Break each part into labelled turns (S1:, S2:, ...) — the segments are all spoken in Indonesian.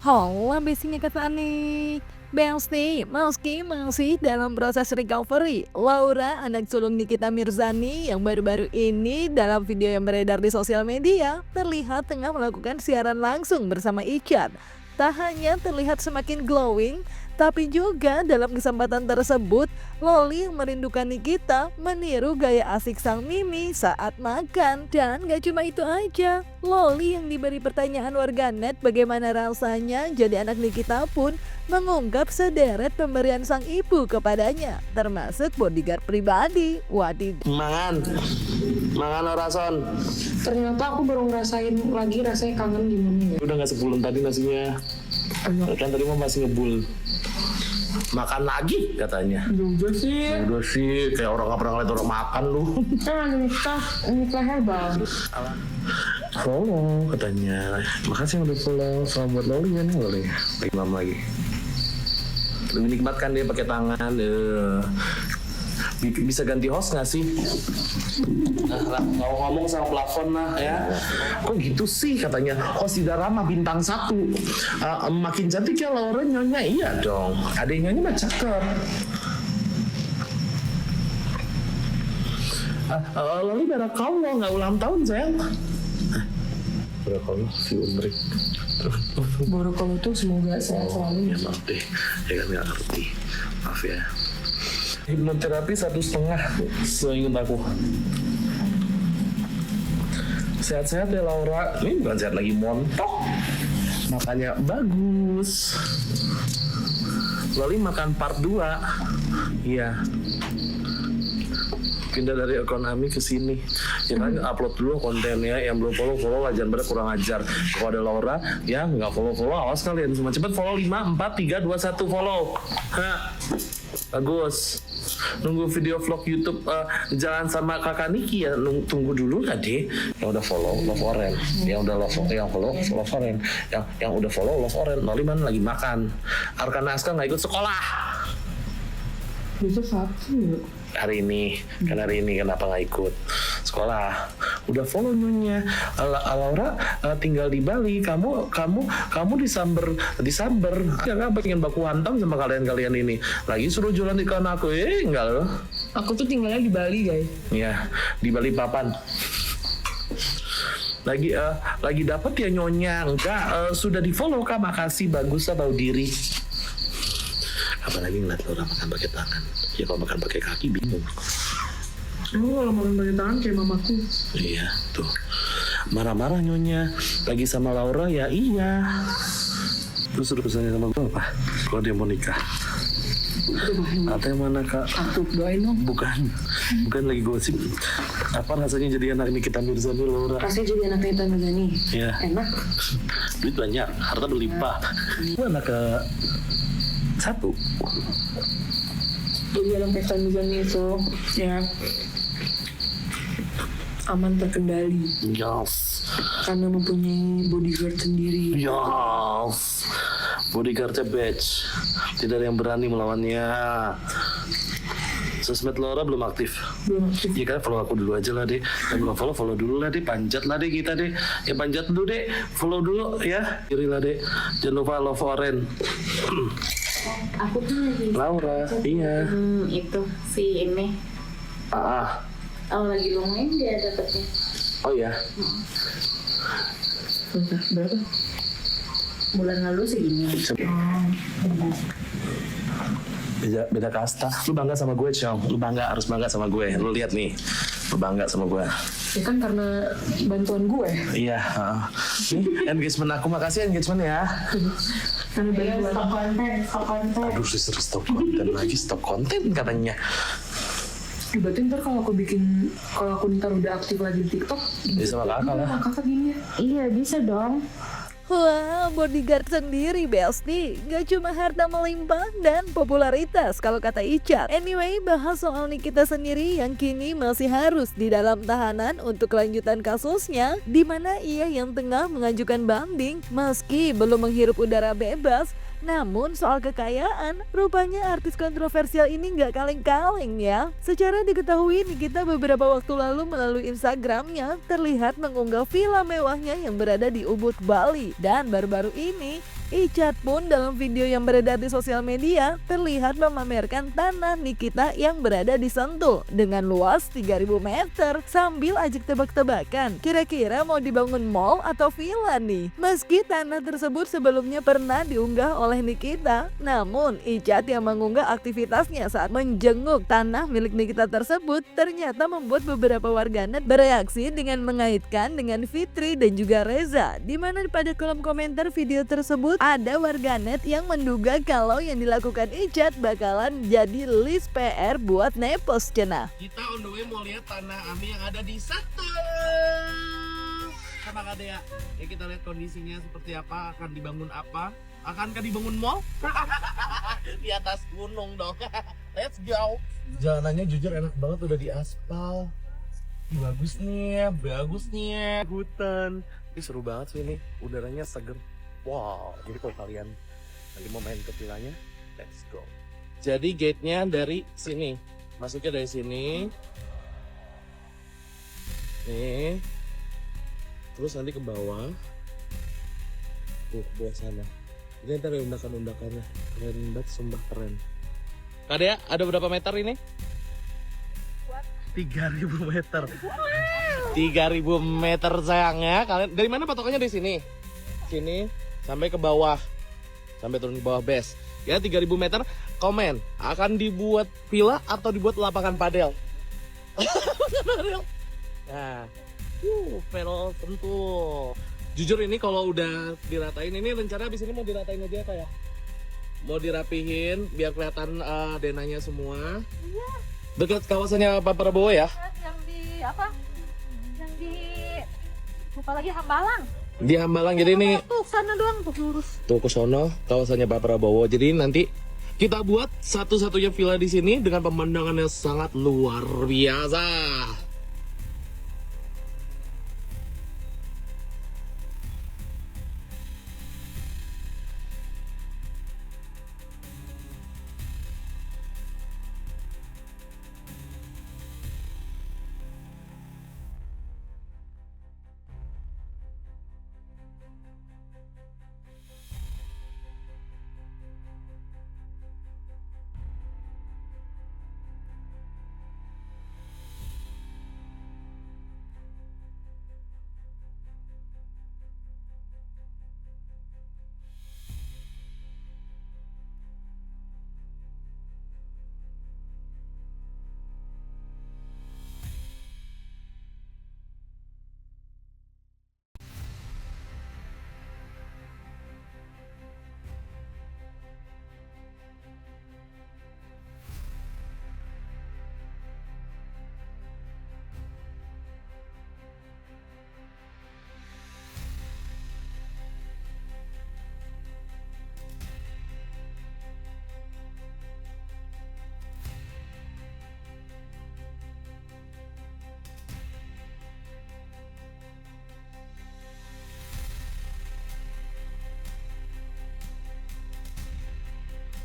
S1: Halo, besinya kata nih. Besti, meski masih dalam proses recovery, Laura, anak sulung Nikita Mirzani yang baru-baru ini dalam video yang beredar di sosial media, terlihat tengah melakukan siaran langsung bersama Ican. Tak hanya terlihat semakin glowing, tapi juga dalam kesempatan tersebut, Loli yang merindukan Nikita meniru gaya asik sang Mimi saat makan. Dan gak cuma itu aja, Loli yang diberi pertanyaan warganet bagaimana rasanya jadi anak Nikita pun mengungkap sederet pemberian sang ibu kepadanya, termasuk bodyguard pribadi. Wadidaw.
S2: Mangan orason.
S3: Ternyata aku baru ngerasain lagi rasanya kangen gimana ya.
S2: Udah nggak sebelum tadi nasinya. Kan tadi mah masih ngebul. Makan lagi katanya.
S3: Juga sih.
S2: Udah sih kayak orang nggak pernah ngeliat orang makan lu.
S3: Nikah herbal.
S2: Follow katanya. Makasih udah follow. Salam buat Loli ya nih Loli. Lagi malam lagi. Lebih nikmat kan dia pakai tangan. Bisa ganti host nggak sih? Nah, mau ngomong sama plafon lah ya. Kok gitu sih katanya host di drama bintang 1. Makin cantik ya Laura nyonya. Iya dong. Adanya mah cakep. Lalu barakallah nggak ulang tahun sayang. Barakallah si Umri.
S3: Barakallah tuh semoga sehat selalu.
S2: Ya maaf deh, ya kan nggak ngerti. Maaf ya. Hipnoterapi 1,5 seingat aku. Sehat-sehat ya Laura. Ini bukan sehat lagi, montok. Makanya bagus. Loli makan part 2. Iya. Pindah dari akun Ami ke sini. Ya kan upload dulu kontennya. Yang belum follow lah, jangan pada kurang ajar. Kalau ada Laura, ya nggak follow, awas kalian semua. Cepet follow 5, 4, 3, 2, 1 follow. Bagus. Nunggu video vlog YouTube jalan sama kakak Niki ya, tunggu dulu tadi. Yang udah follow love oren, yang udah follow love oren, yang udah follow love oren. Noliman lagi makan. Arkana Aska nggak ikut sekolah
S3: Besok Sabtu ya?
S2: hari ini kenapa nggak ikut sekolah? Udah follow nyonya. Laura tinggal di Bali, kamu disamber ya kan, pengen baku hantam sama kalian ini lagi suruh jualan ikan aku enggak loh.
S3: Aku tuh tinggalnya di Bali guys.
S2: Ya di Bali papan lagi dapat ya nyonya. Enggak, sudah di follow kak, makasih, bagus lah, tahu diri. Apalagi ngeliat Laura makan pakai tangan. Ya kalau makan pakai kaki bingung.
S3: Kalau makan pakai tangan kayak mamaku.
S2: Iya tuh, marah-marah nyonya. Lagi sama Laura ya iya. Terus suruh pesannya sama gue apa? Kalau dia mau nikah. Katanya mana kak?
S3: Aku doain dong.
S2: Bukan lagi gosip. Apa rasanya jadi anak Nikita Mirzani Laura?
S3: Rasanya jadi anak Nikita Mirzani.
S2: Iya.
S3: Enak.
S2: Duit banyak, harta berlimpah. Gue anak ke 1.
S3: Jadi dalam Nikita Mirzani itu ya aman terkendali.
S2: Yes.
S3: Karena mempunyai bodyguard sendiri.
S2: Yes. Bodyguardnya batch. Tidak ada yang berani melawannya. Sosmed Laura belum aktif. Ya kan follow aku dulu aja lah deh. Dan belum follow dulu lah deh. Panjat lah deh kita deh. Ya panjat dulu deh. Follow dulu ya. Kiri lah deh. Jangan lupa love oren.
S4: Aku tuh lagi
S2: Laura, iya.
S4: itu si ini.
S2: Oh
S4: lagi lumayan dia dapetnya.
S2: Oh ya.
S3: Berapa?
S4: Bulan lalu segini.
S2: Beda kasta. Lu bangga sama gue, Chong. Harus bangga sama gue. Lu lihat nih. Lu bangga sama gue.
S3: Ya kan karena bantuan gue.
S2: Iya. Nih, engagement aku, makasih engagement ya.
S3: Karena bantuan.
S4: Stop konten.
S2: Aduh, stop konten lagi, stop konten katanya.
S3: Berarti ntar kalau aku ntar udah aktif lagi di TikTok,
S2: Bisa sama kakak lah.
S3: kakak gini ya.
S4: Iya bisa dong.
S1: Wah, bodyguard sendiri Besti. Gak cuma harta melimpah dan popularitas kalau kata Icat. Anyway, bahas soal Nikita sendiri yang kini masih harus di dalam tahanan untuk kelanjutan kasusnya, di mana ia yang tengah mengajukan banding meski belum menghirup udara bebas. Namun soal kekayaan, rupanya artis kontroversial ini nggak kaleng-kaleng ya. Secara diketahui Nikita beberapa waktu lalu melalui Instagramnya terlihat mengunggah villa mewahnya yang berada di Ubud, Bali. Dan baru-baru ini Icat pun dalam video yang beredar di sosial media terlihat memamerkan tanah Nikita yang berada di Sentul dengan luas 3.000 meter sambil ajak tebak-tebakan kira-kira mau dibangun mall atau villa nih. Meski tanah tersebut sebelumnya pernah diunggah oleh Nikita, namun Icat yang mengunggah aktivitasnya saat menjenguk tanah milik Nikita tersebut ternyata membuat beberapa warganet bereaksi dengan mengaitkan dengan Fitri dan juga Reza, di mana pada kolom komentar video tersebut ada warganet yang menduga kalau yang dilakukan Icat bakalan jadi list PR buat nepos cenah.
S2: Kita on the way mau lihat tanah Ami yang ada di Sentul. Sama Kak Dea. Ya kita lihat kondisinya seperti apa, akan dibangun apa? Akankah dibangun mall? Di atas gunung dong. Let's go. Jalanannya jujur enak banget, udah di aspal. Bagus nih, hutan. Ini seru banget sih ini, udaranya seger. Wow, jadi kalau kalian nanti mau main ke villanya, let's go. Jadi gate-nya dari sini, masuknya dari sini. Nih, terus nanti ke bawah. Tuh, ke bawah sana. Ini ntar ada undakan-undakannya. Keren banget, sumpah keren. Kak Dea, ada berapa meter ini? 3.000 meter. 3.000 meter sayang ya. Kalian dari mana patokannya? Dari sini. Sini sampai ke bawah. Sampai turun ke bawah base. Ya 3.000 meter. Komen, akan dibuat villa atau dibuat lapangan padel? Nah, pedal Sentul. Jujur ini kalau udah diratain, ini rencana abis ini mau diratain aja kayak mau dirapihin biar kelihatan denanya semua.
S4: Iya.
S2: Dekat kawasannya Pak Prabowo ya?
S4: Yang di apa? Yang di lupa lagi Hambalang.
S2: Di Hambalang, jadi ini
S4: Tuh sana doang tuh lurus.
S2: tuh ke sono kawasannya Pak Prabowo. Jadi nanti kita buat satu-satunya villa di sini dengan pemandangan yang sangat luar biasa.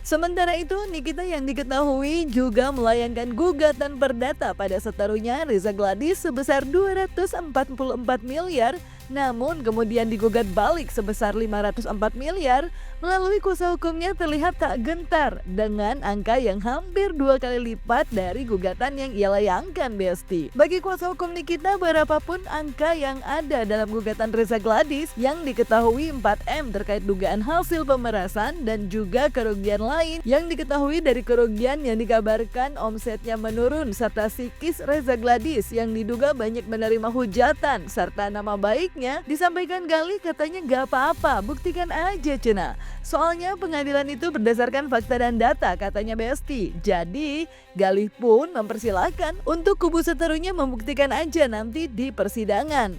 S1: Sementara itu, Nikita yang diketahui juga melayangkan gugatan perdata pada seterunya Reza Gladys sebesar 244 miliar, namun kemudian digugat balik sebesar 504 miliar. Melalui kuasa hukumnya terlihat tak gentar dengan angka yang hampir 2 kali lipat dari gugatan yang ia layangkan, Besti. Bagi kuasa hukum Nikita, berapapun angka yang ada dalam gugatan Reza Gladys yang diketahui 4M terkait dugaan hasil pemerasan dan juga kerugian lain yang diketahui dari kerugian yang dikabarkan omsetnya menurun serta psikis Reza Gladys yang diduga banyak menerima hujatan serta nama baiknya, disampaikan Galih katanya gak apa-apa, buktikan aja cenah. Soalnya pengadilan itu berdasarkan fakta dan data, katanya Besti. Jadi Galih pun mempersilahkan untuk kubu seterunya membuktikan aja nanti di persidangan.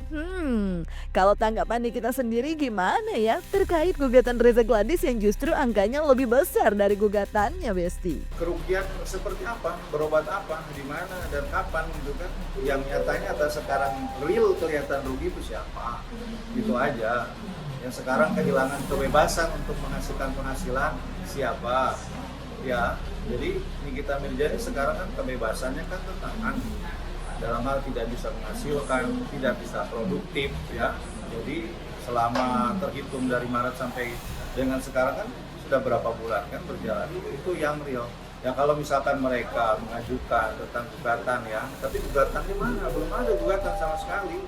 S1: Kalau tanggapan kita sendiri gimana ya terkait gugatan Reza Gladys yang justru angkanya lebih besar dari gugatannya, Besti?
S5: Kerugian seperti apa, berobat apa, di mana dan kapan gitu kan? Yang nyatanya atas sekarang real kelihatan rugi itu siapa? Itu aja. Yang sekarang kehilangan kebebasan untuk menghasilkan penghasilan siapa? Ya, jadi Nikita Mirzani sekarang kan kebebasannya kan tertahan. Dalam hal tidak bisa menghasilkan, tidak bisa produktif ya. Jadi selama terhitung dari Maret sampai dengan sekarang kan sudah berapa bulan kan berjalan, itu yang real. Ya kalau misalkan mereka mengajukan tentang gugatan ya, tapi gugatannya mana? Belum ada gugatan sama sekali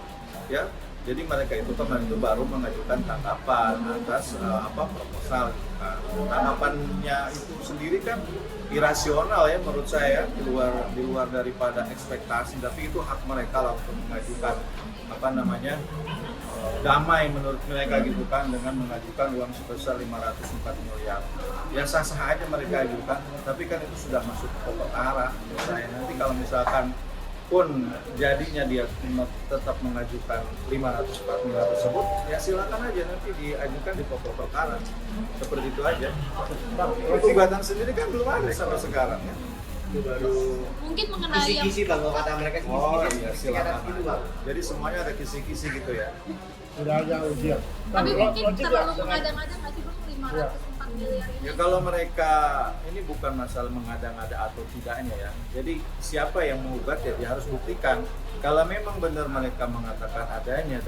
S5: ya. Jadi mereka itu kemarin itu baru mengajukan tanggapan atas proposal gitu kan. Tanggapannya itu sendiri kan irasional ya menurut saya, di luar daripada ekspektasi, tapi itu hak mereka lah untuk mengajukan damai menurut mereka gitu kan, dengan mengajukan uang sebesar 504 miliar. Ya sah-sah aja mereka ajukan, tapi kan itu sudah masuk ke perkara menurut saya. Nanti kalau misalkan pun jadinya dia tetap mengajukan 504 miliar tersebut, ya silakan aja nanti diajukan di pokok perkara. Seperti itu aja. Gugatan sendiri kan belum ada sampai sekarang ya. Itu baru
S4: Mungkin mengenai yang
S6: kisi-kisi bang, kalau kata mereka kisi-kisi.
S5: iya silakan
S6: gitu
S5: aja.
S6: bang.
S5: Jadi semuanya ada kisi-kisi gitu ya.
S7: Sudah ada ujian.
S4: tapi mungkin
S7: Logik ya,
S4: terlalu
S7: dengan-
S4: mengada-ngada nggak sih bang 504 miliar ini?
S5: Ya kalau mereka ini bukan masalah mengada-ngada atau tidaknya ya. Jadi siapa yang menggugat ya dia harus buktikan. Kalau memang benar mereka mengatakan adanya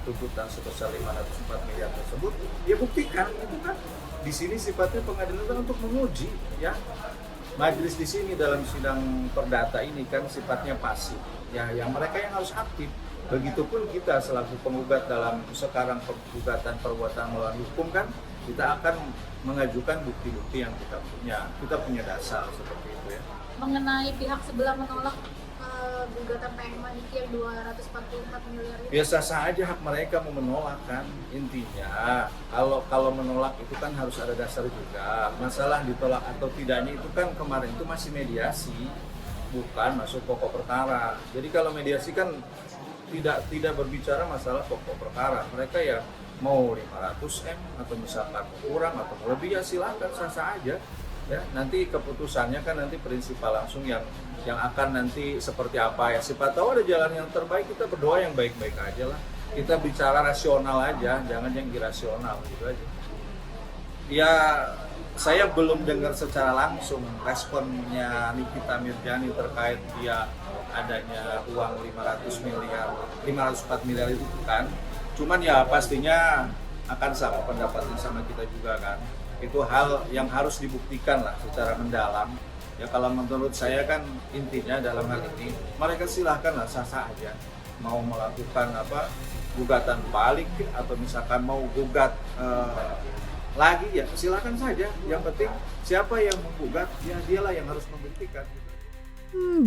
S5: tuntutan sebesar 504 miliar tersebut, ya buktikan itu kan. Di sini sifatnya pengadilan kan untuk menguji ya. Majelis di sini dalam sidang perdata ini kan sifatnya pasif. Ya, yang mereka yang harus aktif. Begitupun kita selaku penggugat dalam sekarang gugatan perbuatan melawan hukum kan, kita akan mengajukan bukti-bukti yang kita punya. Kita punya dasar seperti itu ya.
S4: Mengenai pihak sebelah menolak gugatan PM Maniki yang 244 miliar ini.
S5: Biasa saja hak mereka mau menolak kan. Intinya kalau menolak itu kan harus ada dasar juga. Masalah ditolak atau tidaknya itu kan kemarin itu masih mediasi, bukan masuk pokok perkara. Jadi kalau mediasi kan tidak berbicara masalah pokok perkara. Mereka ya mau 500M atau misalkan kurang atau lebih ya silakan, sah-sah aja. Ya, nanti keputusannya kan nanti prinsipal langsung yang akan nanti seperti apa ya. Siapa tahu ada jalan yang terbaik, kita berdoa yang baik-baik aja lah. Kita bicara rasional aja, jangan yang irasional gitu aja. Ya, saya belum dengar secara langsung responnya Nikita Mirzani terkait dia adanya uang 504 miliar itu kan. Cuman ya pastinya akan sama pendapatnya sama kita juga kan. Itu hal yang harus dibuktikan lah secara mendalam. Ya kalau menurut saya kan intinya dalam hal ini mereka silahkan lah sah-sah aja mau melakukan gugatan balik atau misalkan mau gugat lagi ya silahkan saja. Yang penting siapa yang menggugat ya dialah yang harus membuktikan.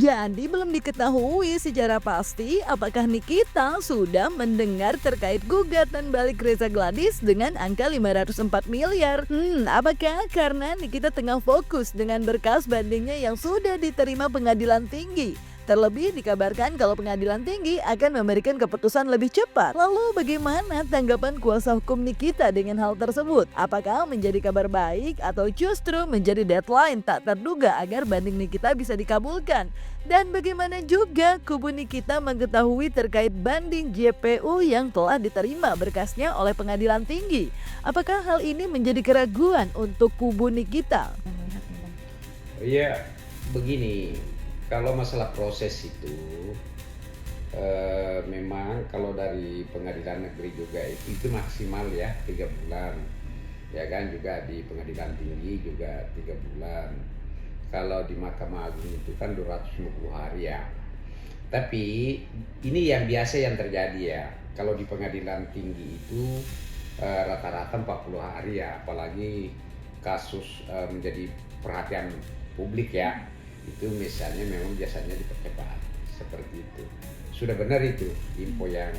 S1: Jadi belum diketahui secara pasti apakah Nikita sudah mendengar terkait gugatan balik Reza Gladys dengan angka 504 miliar. Apakah karena Nikita tengah fokus dengan berkas bandingnya yang sudah diterima pengadilan tinggi? Terlebih dikabarkan kalau pengadilan tinggi akan memberikan keputusan lebih cepat. Lalu bagaimana tanggapan kuasa hukum Nikita dengan hal tersebut? Apakah menjadi kabar baik atau justru menjadi deadline tak terduga agar banding Nikita bisa dikabulkan? Dan bagaimana juga kubu Nikita mengetahui terkait banding JPU yang telah diterima berkasnya oleh pengadilan tinggi? Apakah hal ini menjadi keraguan untuk kubu Nikita?
S8: Iya, begini. Kalau masalah proses itu memang kalau dari pengadilan negeri juga itu maksimal ya 3 bulan, ya kan, juga di pengadilan tinggi juga 3 bulan. Kalau di Mahkamah Agung itu kan 250 hari ya. Tapi ini yang biasa yang terjadi ya. Kalau di pengadilan tinggi itu rata-rata 40 hari ya, apalagi kasus menjadi perhatian publik ya. Itu misalnya memang biasanya dipercepat seperti itu. Sudah benar itu info yang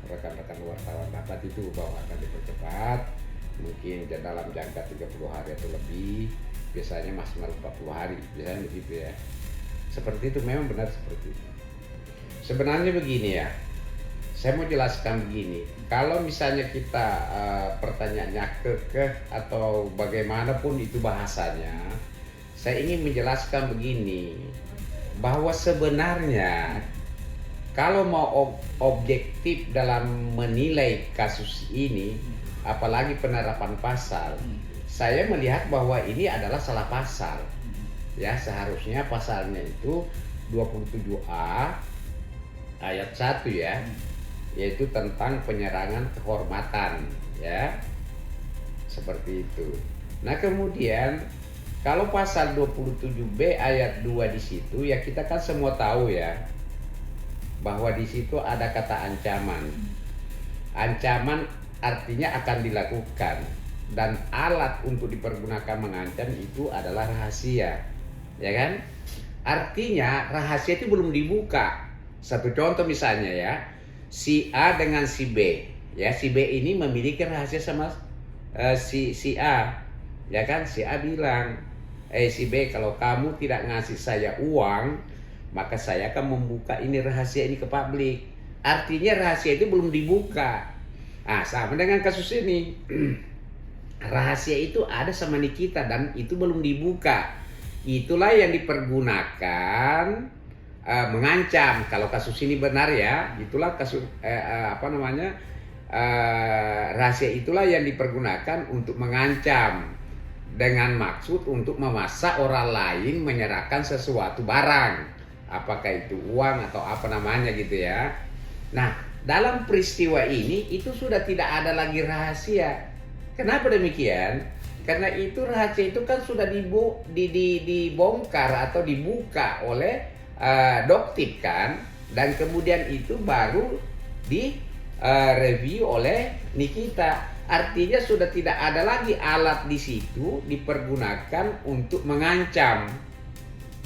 S8: rekan-rekan wartawan dapat itu bahwa akan dipercepat mungkin dalam jangka 30 hari atau lebih, biasanya maksimal 40 hari biasanya begitu ya. Seperti itu, memang benar seperti itu. Sebenarnya begini ya, saya mau jelaskan begini, kalau misalnya kita pertanyaannya kekeh atau bagaimanapun itu bahasanya, saya ingin menjelaskan begini, bahwa sebenarnya kalau mau objektif dalam menilai kasus ini, apalagi penerapan pasal, saya melihat bahwa ini adalah salah pasal. Ya, seharusnya pasalnya itu 27A ayat 1 ya. yaitu tentang penyerangan kehormatan, ya. Seperti itu. Nah, kemudian kalau pasal 27B ayat 2 di situ, ya kita kan semua tahu ya bahwa di situ ada kata ancaman. Ancaman artinya akan dilakukan, dan alat untuk dipergunakan mengancam itu adalah rahasia, ya kan? Artinya rahasia itu belum dibuka. Satu contoh misalnya ya, si A dengan si B, ya si B ini memiliki rahasia sama si A, ya kan? Si A bilang, si B, kalau kamu tidak ngasih saya uang, maka saya akan membuka ini rahasia ini ke publik. Artinya rahasia itu belum dibuka. Nah, sama dengan kasus ini. Rahasia itu ada sama Nikita dan itu belum dibuka. Itulah yang dipergunakan mengancam. Kalau kasus ini benar ya, itulah kasus rahasia itulah yang dipergunakan untuk mengancam dengan maksud untuk memaksa orang lain menyerahkan sesuatu barang, apakah itu uang atau apa namanya gitu ya. Nah, dalam peristiwa ini itu sudah tidak ada lagi rahasia. Kenapa demikian? Karena itu rahasia itu kan sudah dibongkar atau dibuka oleh Doktip kan, dan kemudian itu baru review oleh Nikita. Artinya sudah tidak ada lagi alat di situ dipergunakan untuk mengancam,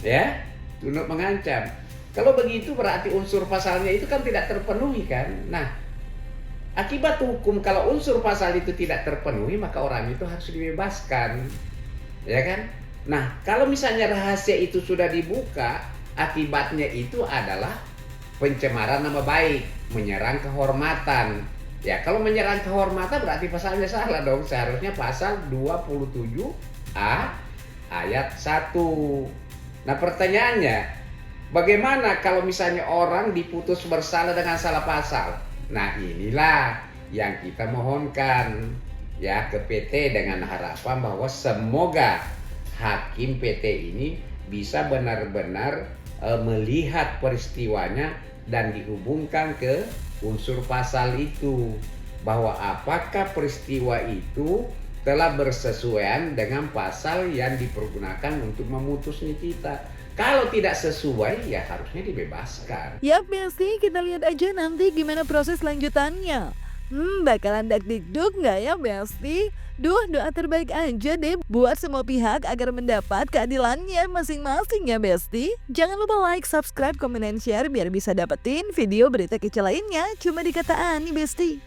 S8: ya, untuk mengancam. Kalau begitu berarti unsur pasalnya itu kan tidak terpenuhi kan. Nah, akibat hukum kalau unsur pasal itu tidak terpenuhi maka orang itu harus dibebaskan, ya kan. Nah, kalau misalnya rahasia itu sudah dibuka, akibatnya itu adalah pencemaran nama baik, menyerang kehormatan. Ya, kalau menyerang kehormatan berarti pasalnya salah dong. Seharusnya pasal 27A ayat 1. Nah, pertanyaannya, bagaimana kalau misalnya orang diputus bersalah dengan salah pasal? Nah, inilah yang kita mohonkan ya ke PT dengan harapan bahwa semoga hakim PT ini bisa benar-benar melihat peristiwanya dan dihubungkan ke unsur pasal itu, bahwa apakah peristiwa itu telah bersesuaian dengan pasal yang dipergunakan untuk memutus Nikita. Kalau tidak sesuai ya harusnya dibebaskan.
S1: Yap Besti, kita lihat aja nanti gimana proses lanjutannya. Bakalan dakdikduk nggak ya Besti? Doa terbaik aja deh buat semua pihak agar mendapat keadilannya masing-masing ya Besti. Jangan lupa like, subscribe, komen, dan share biar bisa dapetin video berita kece lainnya cuma di Kata Ani Besti.